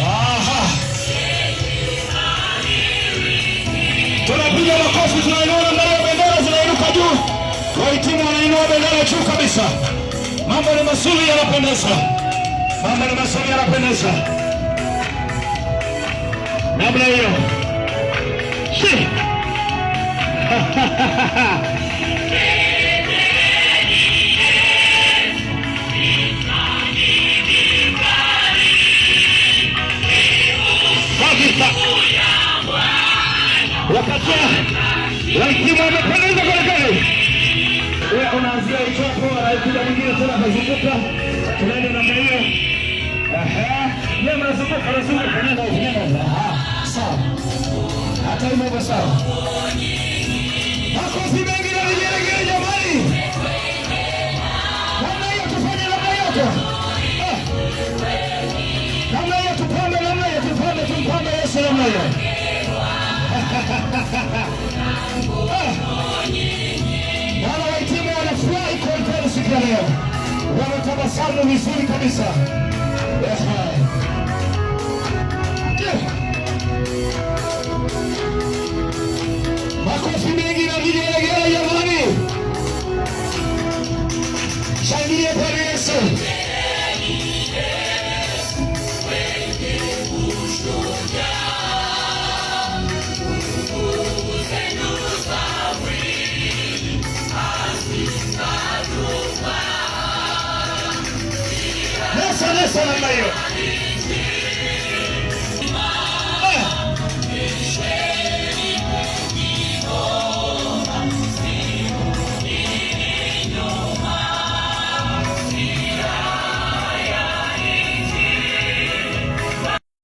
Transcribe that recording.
Aha. Tunapiga makofi, tunainua mbele, bendera zinainuka juu. Wahitimu wanainua bendera juu kabisa. Mambo ni mazuri, yanapendeza. Mambo ni mazuri, yanapendeza. Namna hiyo. Wakati wahitimu wamependeza kwelikweli. Wewe unaanzia hicho anaikuja mwingine tena kuzunguka. Tunaenda namna hiyo. Yeye anazunguka nenda. Sawa. Hata hivyo sawa. Makofi mengi na vigelegele jamani. Namna hiyo tufanye namna hiyo. Namna hiyo tupande, namna hiyo tupande, tumpande Yesu namna hiyo. Wana wahitimu wanafurahi kwa siku ya leo. Wanatabasamu vizuri kabisa.